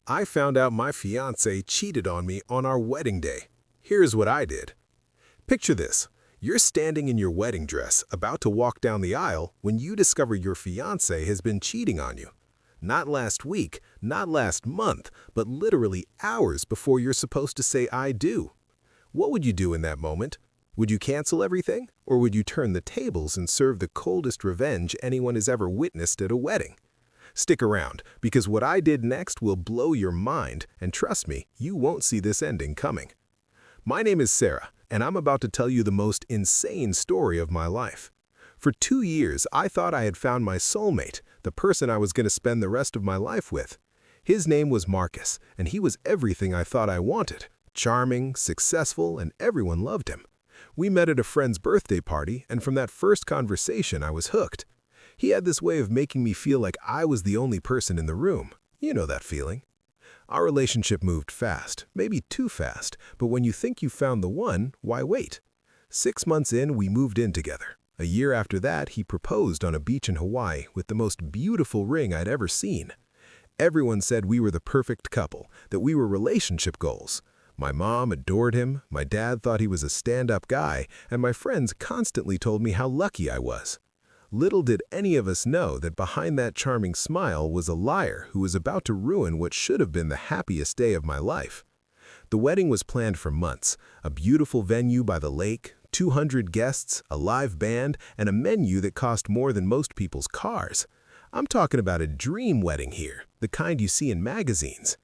I found out my fiancé cheated on me on our wedding day. Here's what I did. Picture this. You're standing in your wedding dress, about to walk down the aisle, when you discover your fiancé has been cheating on you. Not last week, not last month, but literally hours before you're supposed to say "I do." What would you do in that moment? Would you cancel everything? Or would you turn the tables and serve the coldest revenge anyone has ever witnessed at a wedding? Stick around, because what I did next will blow your mind, and trust me, you won't see this ending coming. My name is Sarah, and I'm about to tell you the most insane story of my life. For 2 years, I thought I had found my soulmate, the person I was going to spend the rest of my life with. His name was Marcus, and he was everything I thought I wanted. Charming, successful, and everyone loved him. We met at a friend's birthday party, and from that first conversation, I was hooked. He had this way of making me feel like I was the only person in the room. You know that feeling. Our relationship moved fast, maybe too fast, but when you think you found the one, why wait? 6 months in, we moved in together. A year after that, he proposed on a beach in Hawaii with the most beautiful ring I'd ever seen. Everyone said we were the perfect couple, that we were relationship goals. My mom adored him, my dad thought he was a stand-up guy, and my friends constantly told me how lucky I was. Little did any of us know that behind that charming smile was a liar who was about to ruin what should have been the happiest day of my life. The wedding was planned for months, a beautiful venue by the lake, 200 guests, a live band, and a menu that cost more than most people's cars. I'm talking about a dream wedding here, the kind you see in magazines.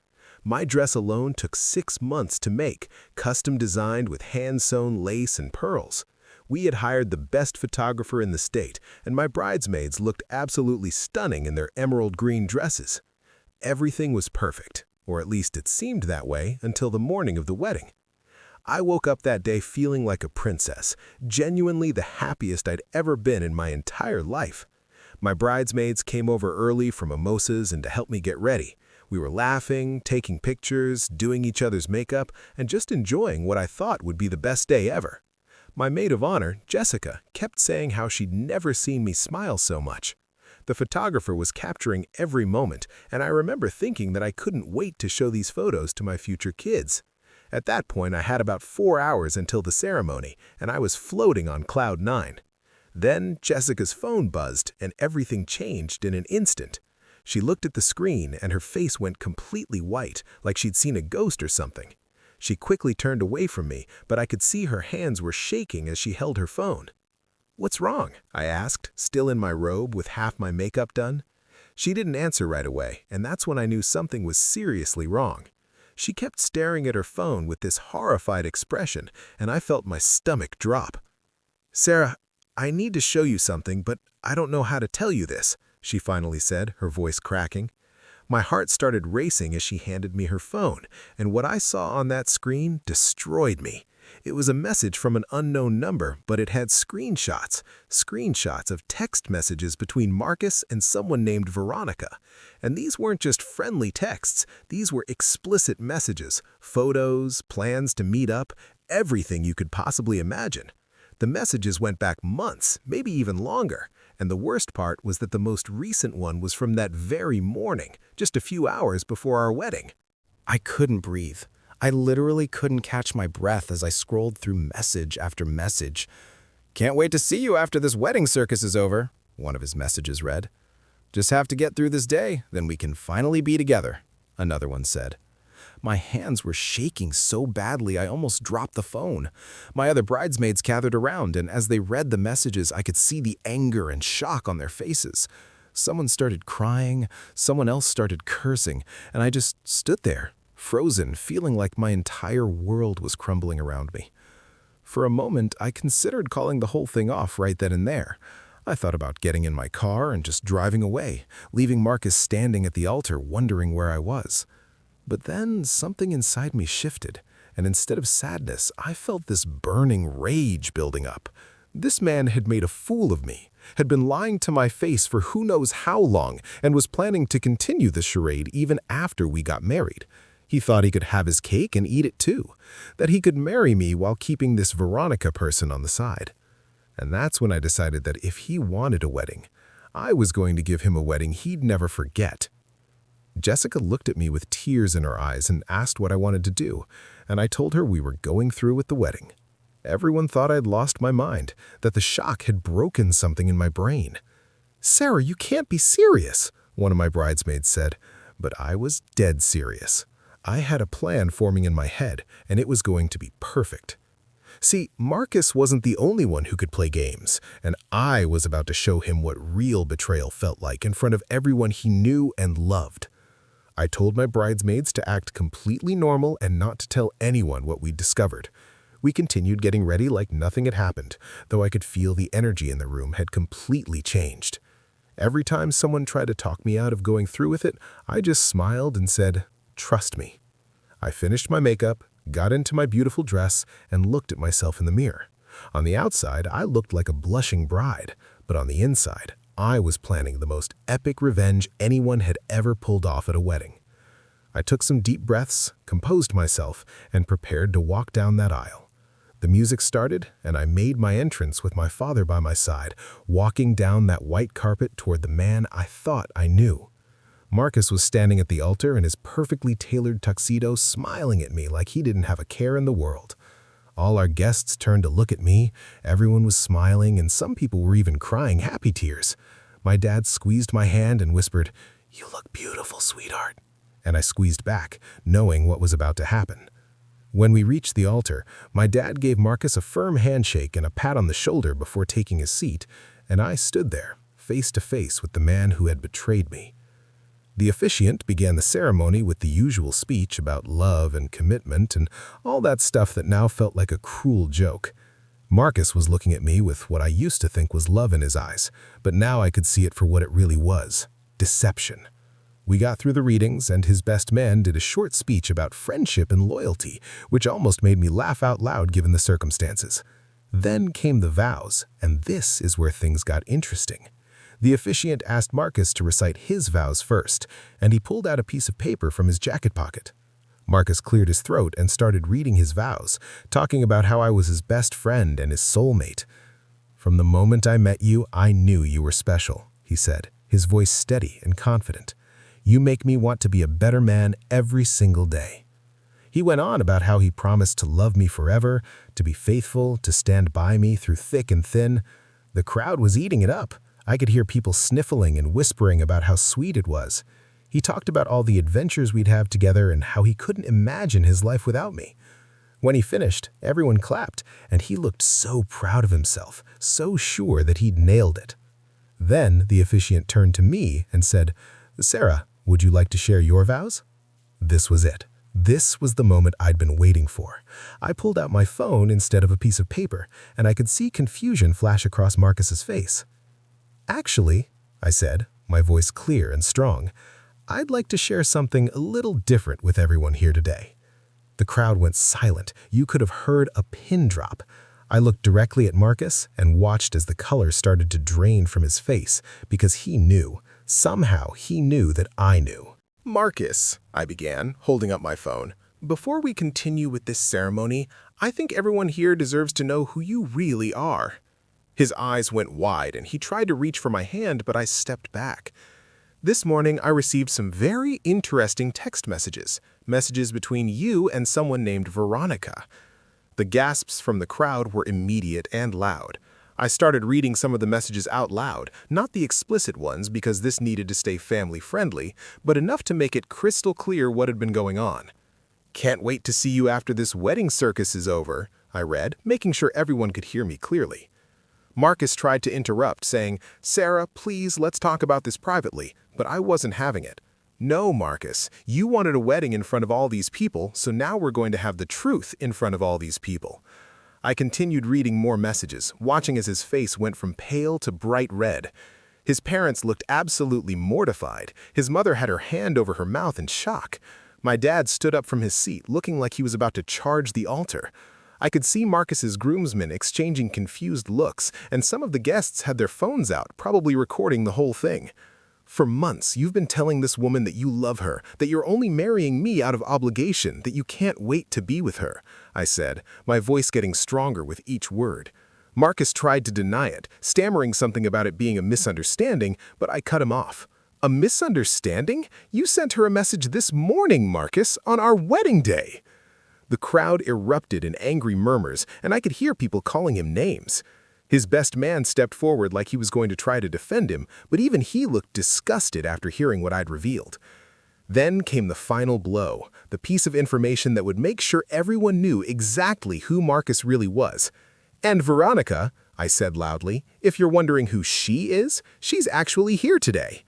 My dress alone took 6 months to make, custom designed with hand-sewn lace and pearls. We had hired the best photographer in the state, and my bridesmaids looked absolutely stunning in their emerald green dresses. Everything was perfect, or at least it seemed that way until the morning of the wedding. I woke up that day feeling like a princess, genuinely the happiest I'd ever been in my entire life. My bridesmaids came over early for mimosas and to help me get ready. We were laughing, taking pictures, doing each other's makeup, and just enjoying what I thought would be the best day ever. My maid of honor, Jessica, kept saying how she'd never seen me smile so much. The photographer was capturing every moment, and I remember thinking that I couldn't wait to show these photos to my future kids. At that point, I had about 4 hours until the ceremony, and I was floating on cloud 9. Then Jessica's phone buzzed, and everything changed in an instant. She looked at the screen, and her face went completely white, like she'd seen a ghost or something. She quickly turned away from me, but I could see her hands were shaking as she held her phone. "What's wrong?" I asked, still in my robe with half my makeup done. She didn't answer right away, and that's when I knew something was seriously wrong. She kept staring at her phone with this horrified expression, and I felt my stomach drop. "Sarah, I need to show you something, but I don't know how to tell you this," she finally said, her voice cracking. My heart started racing as she handed me her phone, and what I saw on that screen destroyed me. It was a message from an unknown number, but it had screenshots of text messages between Marcus and someone named Veronica. And these weren't just friendly texts, these were explicit messages, photos, plans to meet up, everything you could possibly imagine. The messages went back months, maybe even longer. And the worst part was that the most recent one was from that very morning, just a few hours before our wedding. I couldn't breathe. I literally couldn't catch my breath as I scrolled through message after message. "Can't wait to see you after this wedding circus is over," one of his messages read. "Just have to get through this day, then we can finally be together," another one said. My hands were shaking so badly I almost dropped the phone. My other bridesmaids gathered around, and as they read the messages, I could see the anger and shock on their faces. Someone started crying, someone else started cursing, and I just stood there, frozen, feeling like my entire world was crumbling around me. For a moment, I considered calling the whole thing off right then and there. I thought about getting in my car and just driving away, leaving Marcus standing at the altar wondering where I was. But then something inside me shifted, and instead of sadness, I felt this burning rage building up. This man had made a fool of me, had been lying to my face for who knows how long, and was planning to continue the charade even after we got married. He thought he could have his cake and eat it too, that he could marry me while keeping this Veronica person on the side. And that's when I decided that if he wanted a wedding, I was going to give him a wedding he'd never forget. Jessica looked at me with tears in her eyes and asked what I wanted to do, and I told her we were going through with the wedding. Everyone thought I'd lost my mind, that the shock had broken something in my brain. "Sarah, you can't be serious," one of my bridesmaids said, but I was dead serious. I had a plan forming in my head, and it was going to be perfect. See, Marcus wasn't the only one who could play games, and I was about to show him what real betrayal felt like in front of everyone he knew and loved. I told my bridesmaids to act completely normal and not to tell anyone what we'd discovered. We continued getting ready like nothing had happened, though I could feel the energy in the room had completely changed. Every time someone tried to talk me out of going through with it, I just smiled and said, "Trust me." I finished my makeup, got into my beautiful dress, and looked at myself in the mirror. On the outside, I looked like a blushing bride, but on the inside, I was planning the most epic revenge anyone had ever pulled off at a wedding. I took some deep breaths, composed myself, and prepared to walk down that aisle. The music started, and I made my entrance with my father by my side, walking down that white carpet toward the man I thought I knew. Marcus was standing at the altar in his perfectly tailored tuxedo, smiling at me like he didn't have a care in the world. All our guests turned to look at me, everyone was smiling, and some people were even crying happy tears. My dad squeezed my hand and whispered, "You look beautiful, sweetheart." And I squeezed back, knowing what was about to happen. When we reached the altar, my dad gave Marcus a firm handshake and a pat on the shoulder before taking his seat, and I stood there, face to face with the man who had betrayed me. The officiant began the ceremony with the usual speech about love and commitment and all that stuff that now felt like a cruel joke. Marcus was looking at me with what I used to think was love in his eyes, but now I could see it for what it really was: deception. We got through the readings, and his best man did a short speech about friendship and loyalty, which almost made me laugh out loud given the circumstances. Then came the vows, and this is where things got interesting. The officiant asked Marcus to recite his vows first, and he pulled out a piece of paper from his jacket pocket. Marcus cleared his throat and started reading his vows, talking about how I was his best friend and his soulmate. "From the moment I met you, I knew you were special," he said, his voice steady and confident. "You make me want to be a better man every single day." He went on about how he promised to love me forever, to be faithful, to stand by me through thick and thin. The crowd was eating it up. I could hear people sniffling and whispering about how sweet it was. He talked about all the adventures we'd have together and how he couldn't imagine his life without me. When he finished, everyone clapped, and he looked so proud of himself, so sure that he'd nailed it. Then the officiant turned to me and said, "Sarah, would you like to share your vows?" This was it. This was the moment I'd been waiting for. I pulled out my phone instead of a piece of paper, and I could see confusion flash across Marcus's face. "Actually," I said, my voice clear and strong, "I'd like to share something a little different with everyone here today." The crowd went silent. You could have heard a pin drop. I looked directly at Marcus and watched as the color started to drain from his face because he knew. Somehow he knew that I knew. "Marcus," I began, holding up my phone, "before we continue with this ceremony, I think everyone here deserves to know who you really are." His eyes went wide and he tried to reach for my hand, but I stepped back. "This morning I received some very interesting text messages between you and someone named Veronica." The gasps from the crowd were immediate and loud. I started reading some of the messages out loud, not the explicit ones because this needed to stay family-friendly, but enough to make it crystal clear what had been going on. "Can't wait to see you after this wedding circus is over," I read, making sure everyone could hear me clearly. Marcus tried to interrupt, saying, "Sarah, please, let's talk about this privately," but I wasn't having it. "No, Marcus, you wanted a wedding in front of all these people, so now we're going to have the truth in front of all these people." I continued reading more messages, watching as his face went from pale to bright red. His parents looked absolutely mortified. His mother had her hand over her mouth in shock. My dad stood up from his seat, looking like he was about to charge the altar. I could see Marcus's groomsmen exchanging confused looks, and some of the guests had their phones out, probably recording the whole thing. "For months, you've been telling this woman that you love her, that you're only marrying me out of obligation, that you can't wait to be with her," I said, my voice getting stronger with each word. Marcus tried to deny it, stammering something about it being a misunderstanding, but I cut him off. A misunderstanding? You sent her a message this morning, Marcus, on our wedding day. The crowd erupted in angry murmurs, and I could hear people calling him names. His best man stepped forward like he was going to try to defend him, but even he looked disgusted after hearing what I'd revealed. Then came the final blow, the piece of information that would make sure everyone knew exactly who Marcus really was. And Veronica, I said loudly, if you're wondering who she is, she's actually here today.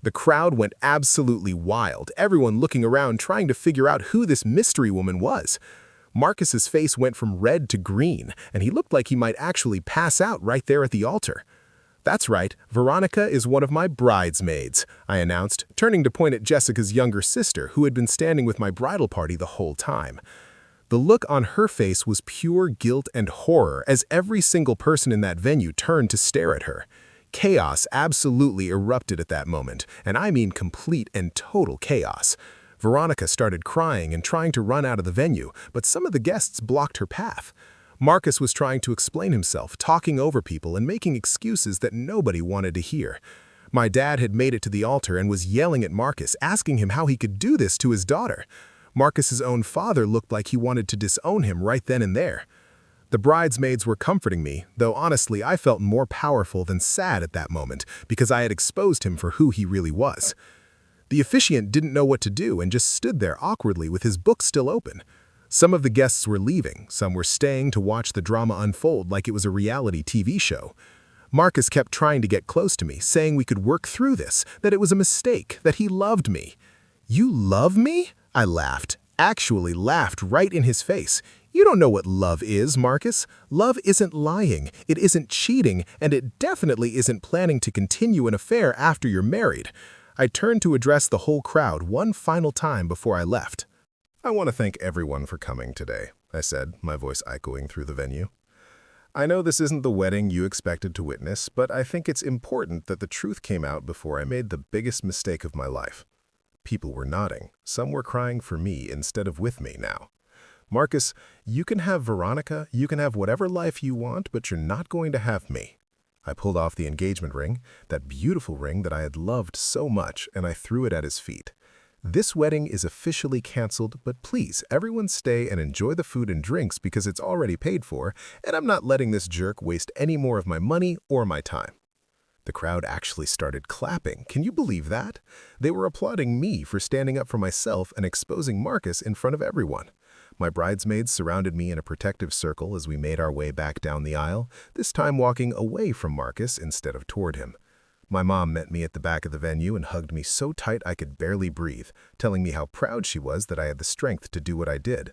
The crowd went absolutely wild, everyone looking around trying to figure out who this mystery woman was. Marcus's face went from red to green, and he looked like he might actually pass out right there at the altar. That's right, Veronica is one of my bridesmaids, I announced, turning to point at Jessica's younger sister, who had been standing with my bridal party the whole time. The look on her face was pure guilt and horror as every single person in that venue turned to stare at her. Chaos absolutely erupted at that moment, and I mean complete and total chaos. Veronica started crying and trying to run out of the venue, but some of the guests blocked her path. Marcus was trying to explain himself, talking over people and making excuses that nobody wanted to hear. My dad had made it to the altar and was yelling at Marcus, asking him how he could do this to his daughter. Marcus's own father looked like he wanted to disown him right then and there. The bridesmaids were comforting me, though honestly I felt more powerful than sad at that moment because I had exposed him for who he really was. The officiant didn't know what to do and just stood there awkwardly with his book still open. Some of the guests were leaving, some were staying to watch the drama unfold like it was a reality TV show. Marcus kept trying to get close to me, saying we could work through this, that it was a mistake, that he loved me. "You love me?" I laughed, actually laughed right in his face. "You don't know what love is, Marcus. Love isn't lying, it isn't cheating, and it definitely isn't planning to continue an affair after you're married." I turned to address the whole crowd one final time before I left. "I want to thank everyone for coming today," I said, my voice echoing through the venue. "I know this isn't the wedding you expected to witness, but I think it's important that the truth came out before I made the biggest mistake of my life." People were nodding. Some were crying for me instead of with me now. "Marcus, you can have Veronica, you can have whatever life you want, but you're not going to have me." I pulled off the engagement ring, that beautiful ring that I had loved so much, and I threw it at his feet. "This wedding is officially canceled, but please, everyone stay and enjoy the food and drinks because it's already paid for, and I'm not letting this jerk waste any more of my money or my time." The crowd actually started clapping. Can you believe that? They were applauding me for standing up for myself and exposing Marcus in front of everyone. My bridesmaids surrounded me in a protective circle as we made our way back down the aisle, this time walking away from Marcus instead of toward him. My mom met me at the back of the venue and hugged me so tight I could barely breathe, telling me how proud she was that I had the strength to do what I did.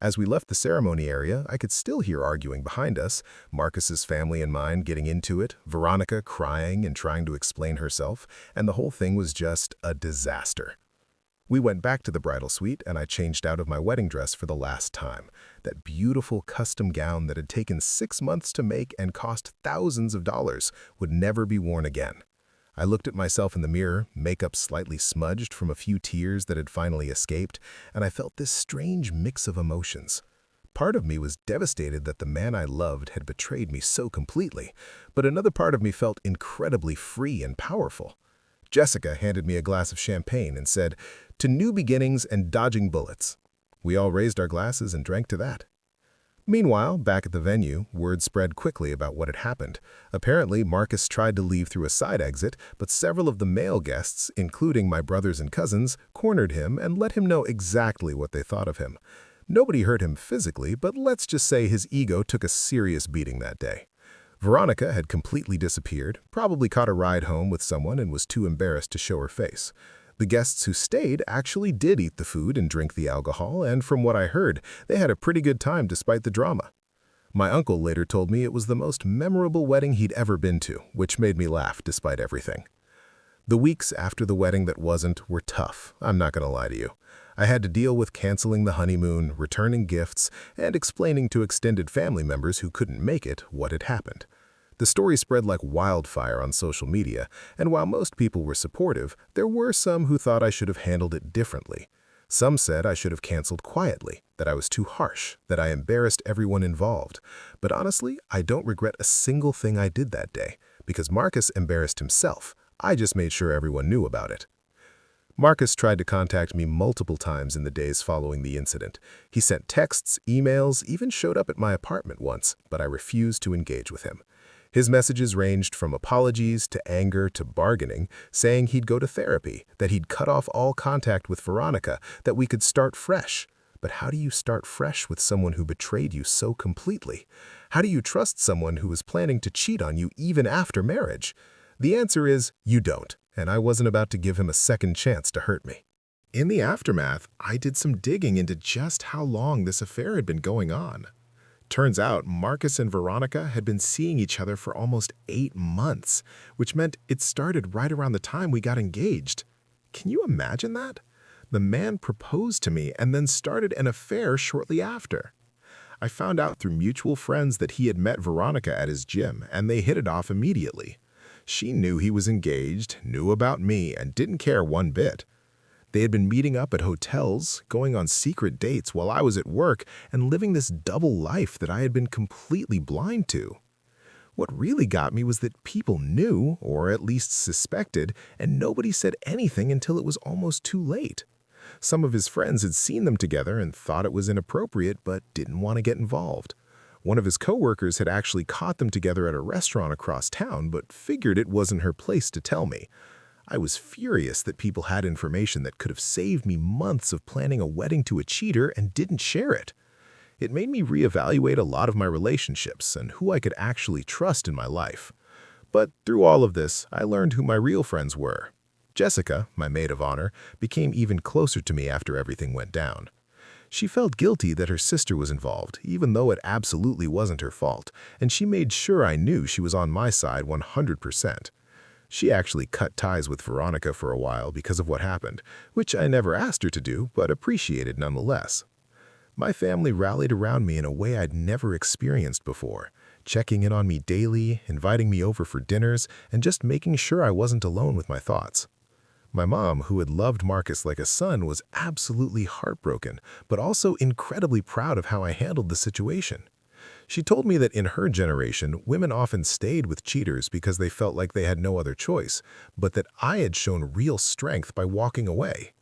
As we left the ceremony area, I could still hear arguing behind us, Marcus's family and mine getting into it, Veronica crying and trying to explain herself, and the whole thing was just a disaster. We went back to the bridal suite and I changed out of my wedding dress for the last time. That beautiful custom gown that had taken 6 months to make and cost thousands of dollars would never be worn again. I looked at myself in the mirror, makeup slightly smudged from a few tears that had finally escaped, and I felt this strange mix of emotions. Part of me was devastated that the man I loved had betrayed me so completely, but another part of me felt incredibly free and powerful. Jessica handed me a glass of champagne and said, "To new beginnings and dodging bullets." We all raised our glasses and drank to that. Meanwhile, back at the venue, word spread quickly about what had happened. Apparently, Marcus tried to leave through a side exit, but several of the male guests, including my brothers and cousins, cornered him and let him know exactly what they thought of him. Nobody hurt him physically, but let's just say his ego took a serious beating that day. Veronica had completely disappeared, probably caught a ride home with someone and was too embarrassed to show her face. The guests who stayed actually did eat the food and drink the alcohol, and from what I heard, they had a pretty good time despite the drama. My uncle later told me it was the most memorable wedding he'd ever been to, which made me laugh despite everything. The weeks after the wedding that wasn't were tough, I'm not going to lie to you. I had to deal with canceling the honeymoon, returning gifts, and explaining to extended family members who couldn't make it what had happened. The story spread like wildfire on social media, and while most people were supportive, there were some who thought I should have handled it differently. Some said I should have canceled quietly, that I was too harsh, that I embarrassed everyone involved. But honestly, I don't regret a single thing I did that day, because Marcus embarrassed himself. I just made sure everyone knew about it. Marcus tried to contact me multiple times in the days following the incident. He sent texts, emails, even showed up at my apartment once, but I refused to engage with him. His messages ranged from apologies to anger to bargaining, saying he'd go to therapy, that he'd cut off all contact with Veronica, that we could start fresh. But how do you start fresh with someone who betrayed you so completely? How do you trust someone who was planning to cheat on you even after marriage? The answer is you don't, and I wasn't about to give him a second chance to hurt me. In the aftermath, I did some digging into just how long this affair had been going on. Turns out Marcus and Veronica had been seeing each other for almost 8 months, which meant it started right around the time we got engaged. Can you imagine that? The man proposed to me and then started an affair shortly after. I found out through mutual friends that he had met Veronica at his gym, and they hit it off immediately. She knew he was engaged, knew about me, and didn't care one bit. They had been meeting up at hotels, going on secret dates while I was at work, and living this double life that I had been completely blind to. What really got me was that people knew, or at least suspected, and nobody said anything until it was almost too late. Some of his friends had seen them together and thought it was inappropriate, but didn't want to get involved. One of his coworkers had actually caught them together at a restaurant across town, but figured it wasn't her place to tell me. I was furious that people had information that could have saved me months of planning a wedding to a cheater and didn't share it. It made me reevaluate a lot of my relationships and who I could actually trust in my life. But through all of this, I learned who my real friends were. Jessica, my maid of honor, became even closer to me after everything went down. She felt guilty that her sister was involved, even though it absolutely wasn't her fault, and she made sure I knew she was on my side 100%. She actually cut ties with Veronica for a while because of what happened, which I never asked her to do, but appreciated nonetheless. My family rallied around me in a way I'd never experienced before, checking in on me daily, inviting me over for dinners, and just making sure I wasn't alone with my thoughts. My mom, who had loved Marcus like a son, was absolutely heartbroken, but also incredibly proud of how I handled the situation. She told me that in her generation, women often stayed with cheaters because they felt like they had no other choice, but that I had shown real strength by walking away.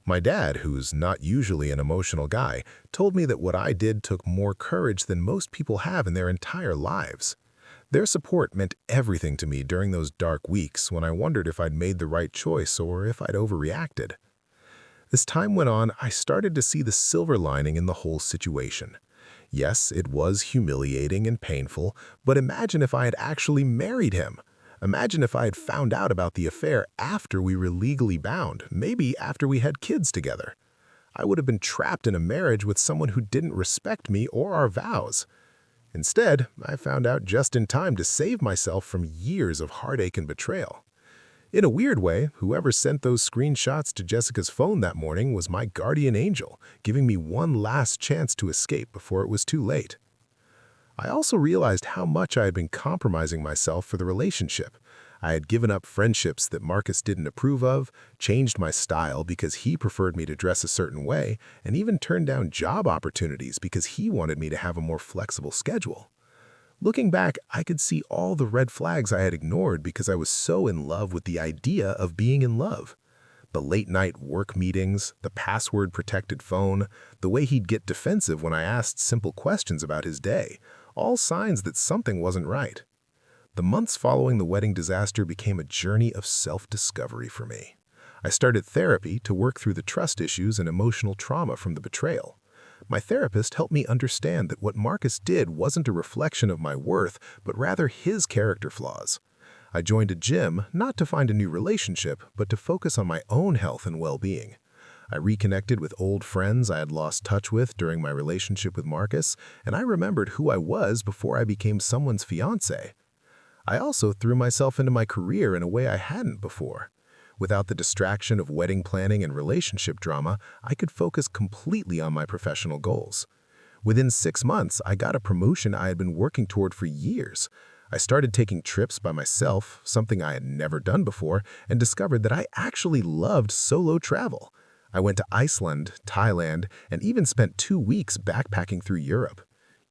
My dad, who's not usually an emotional guy, told me that what I did took more courage than most people have in their entire lives. Their support meant everything to me during those dark weeks when I wondered if I'd made the right choice or if I'd overreacted. As time went on, I started to see the silver lining in the whole situation. Yes, it was humiliating and painful, but imagine if I had actually married him. Imagine if I had found out about the affair after we were legally bound, maybe after we had kids together. I would have been trapped in a marriage with someone who didn't respect me or our vows. Instead, I found out just in time to save myself from years of heartache and betrayal. In a weird way, whoever sent those screenshots to Jessica's phone that morning was my guardian angel, giving me one last chance to escape before it was too late. I also realized how much I had been compromising myself for the relationship. I had given up friendships that Marcus didn't approve of, changed my style because he preferred me to dress a certain way, and even turned down job opportunities because he wanted me to have a more flexible schedule. Looking back, I could see all the red flags I had ignored because I was so in love with the idea of being in love. The late-night work meetings, the password-protected phone, the way he'd get defensive when I asked simple questions about his day, all signs that something wasn't right. The months following the wedding disaster became a journey of self-discovery for me. I started therapy to work through the trust issues and emotional trauma from the betrayal. My therapist helped me understand that what Marcus did wasn't a reflection of my worth, but rather his character flaws. I joined a gym not to find a new relationship, but to focus on my own health and well-being. I reconnected with old friends I had lost touch with during my relationship with Marcus, and I remembered who I was before I became someone's fiancé. I also threw myself into my career in a way I hadn't before. Without the distraction of wedding planning and relationship drama, I could focus completely on my professional goals. Within 6 months, I got a promotion I had been working toward for years. I started taking trips by myself, something I had never done before, and discovered that I actually loved solo travel. I went to Iceland, Thailand, and even spent 2 weeks backpacking through Europe.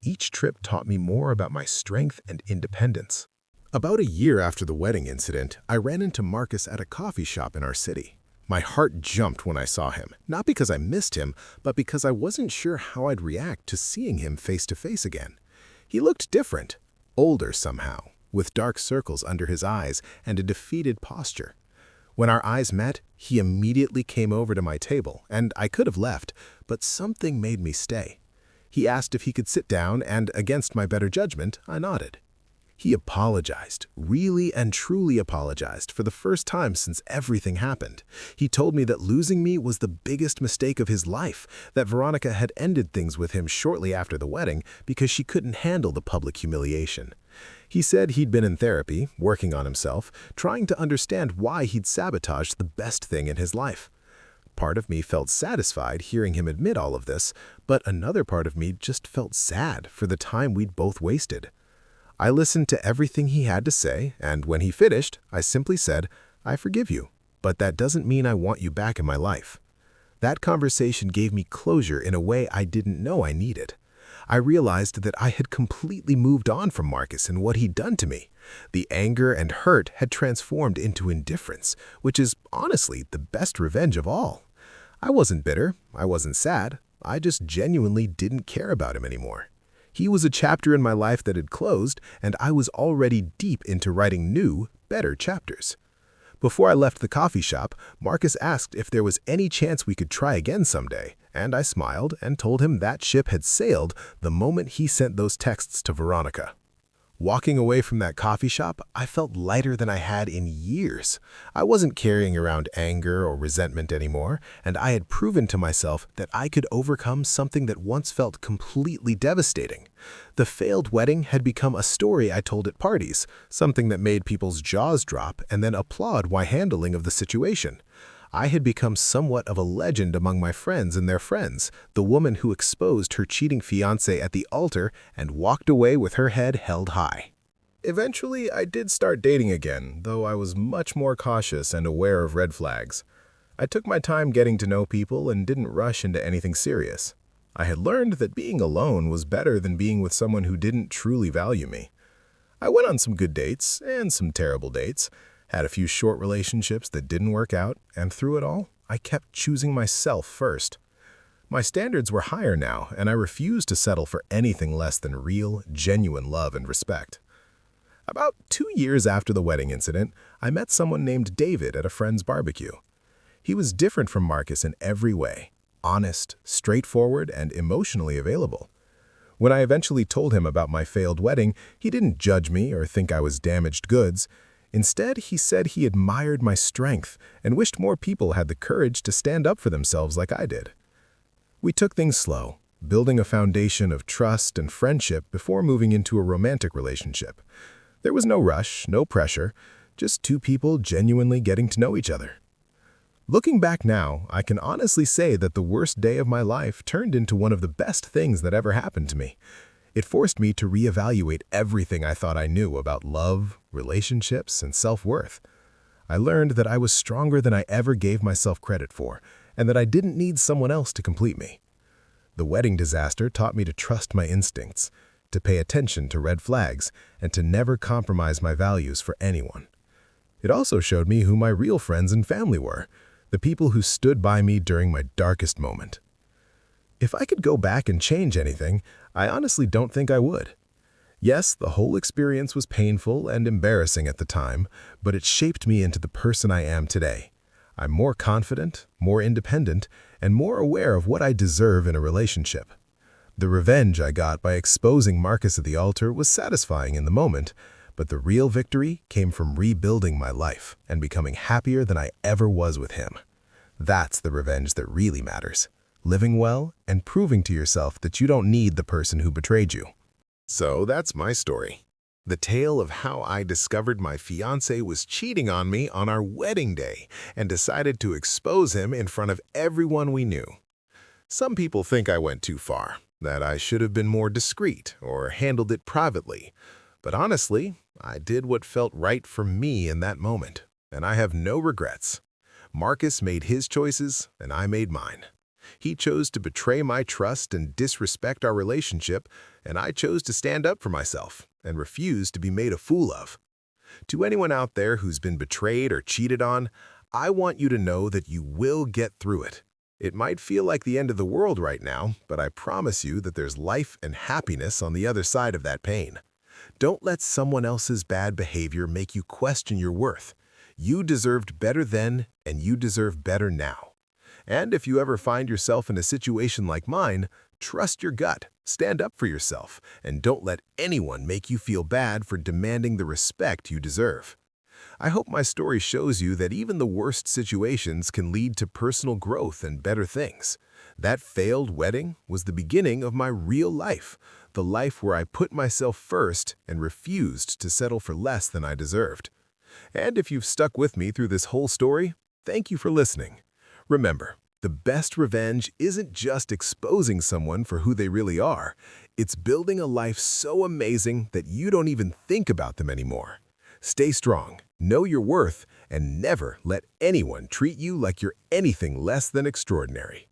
Each trip taught me more about my strength and independence. About a year after the wedding incident, I ran into Marcus at a coffee shop in our city. My heart jumped when I saw him, not because I missed him, but because I wasn't sure how I'd react to seeing him face to face again. He looked different, older somehow, with dark circles under his eyes and a defeated posture. When our eyes met, he immediately came over to my table, and I could have left, but something made me stay. He asked if he could sit down, and against my better judgment, I nodded. He apologized, really and truly apologized, for the first time since everything happened. He told me that losing me was the biggest mistake of his life, that Veronica had ended things with him shortly after the wedding because she couldn't handle the public humiliation. He said he'd been in therapy, working on himself, trying to understand why he'd sabotaged the best thing in his life. Part of me felt satisfied hearing him admit all of this, but another part of me just felt sad for the time we'd both wasted. I listened to everything he had to say, and when he finished, I simply said, "I forgive you, but that doesn't mean I want you back in my life." That conversation gave me closure in a way I didn't know I needed. I realized that I had completely moved on from Marcus and what he'd done to me. The anger and hurt had transformed into indifference, which is honestly the best revenge of all. I wasn't bitter, I wasn't sad, I just genuinely didn't care about him anymore. He was a chapter in my life that had closed, and I was already deep into writing new, better chapters. Before I left the coffee shop, Marcus asked if there was any chance we could try again someday, and I smiled and told him that ship had sailed the moment he sent those texts to Veronica. Walking away from that coffee shop, I felt lighter than I had in years. I wasn't carrying around anger or resentment anymore, and I had proven to myself that I could overcome something that once felt completely devastating. The failed wedding had become a story I told at parties, something that made people's jaws drop and then applaud my handling of the situation. I had become somewhat of a legend among my friends and their friends, the woman who exposed her cheating fiancé at the altar and walked away with her head held high. Eventually, I did start dating again, though I was much more cautious and aware of red flags. I took my time getting to know people and didn't rush into anything serious. I had learned that being alone was better than being with someone who didn't truly value me. I went on some good dates and some terrible dates, had a few short relationships that didn't work out, and through it all, I kept choosing myself first. My standards were higher now, and I refused to settle for anything less than real, genuine love and respect. About 2 years after the wedding incident, I met someone named David at a friend's barbecue. He was different from Marcus in every way, honest, straightforward, and emotionally available. When I eventually told him about my failed wedding, he didn't judge me or think I was damaged goods. Instead, he said he admired my strength and wished more people had the courage to stand up for themselves like I did. We took things slow, building a foundation of trust and friendship before moving into a romantic relationship. There was no rush, no pressure, just two people genuinely getting to know each other. Looking back now, I can honestly say that the worst day of my life turned into one of the best things that ever happened to me. It forced me to reevaluate everything I thought I knew about love, relationships, and self-worth. I learned that I was stronger than I ever gave myself credit for, and that I didn't need someone else to complete me. The wedding disaster taught me to trust my instincts, to pay attention to red flags, and to never compromise my values for anyone. It also showed me who my real friends and family were, the people who stood by me during my darkest moment. If I could go back and change anything, I honestly don't think I would. Yes, the whole experience was painful and embarrassing at the time, but it shaped me into the person I am today. I'm more confident, more independent, and more aware of what I deserve in a relationship. The revenge I got by exposing Marcus at the altar was satisfying in the moment, but the real victory came from rebuilding my life and becoming happier than I ever was with him. That's the revenge that really matters. Living well and proving to yourself that you don't need the person who betrayed you. So that's my story. The tale of how I discovered my fiancé was cheating on me on our wedding day and decided to expose him in front of everyone we knew. Some people think I went too far, that I should have been more discreet or handled it privately. But honestly, I did what felt right for me in that moment, and I have no regrets. Marcus made his choices, and I made mine. He chose to betray my trust and disrespect our relationship, and I chose to stand up for myself and refuse to be made a fool of. To anyone out there who's been betrayed or cheated on, I want you to know that you will get through it. It might feel like the end of the world right now, but I promise you that there's life and happiness on the other side of that pain. Don't let someone else's bad behavior make you question your worth. You deserved better then, and you deserve better now. And if you ever find yourself in a situation like mine, trust your gut, stand up for yourself, and don't let anyone make you feel bad for demanding the respect you deserve. I hope my story shows you that even the worst situations can lead to personal growth and better things. That failed wedding was the beginning of my real life, the life where I put myself first and refused to settle for less than I deserved. And if you've stuck with me through this whole story, thank you for listening. Remember, the best revenge isn't just exposing someone for who they really are. It's building a life so amazing that you don't even think about them anymore. Stay strong, know your worth, and never let anyone treat you like you're anything less than extraordinary.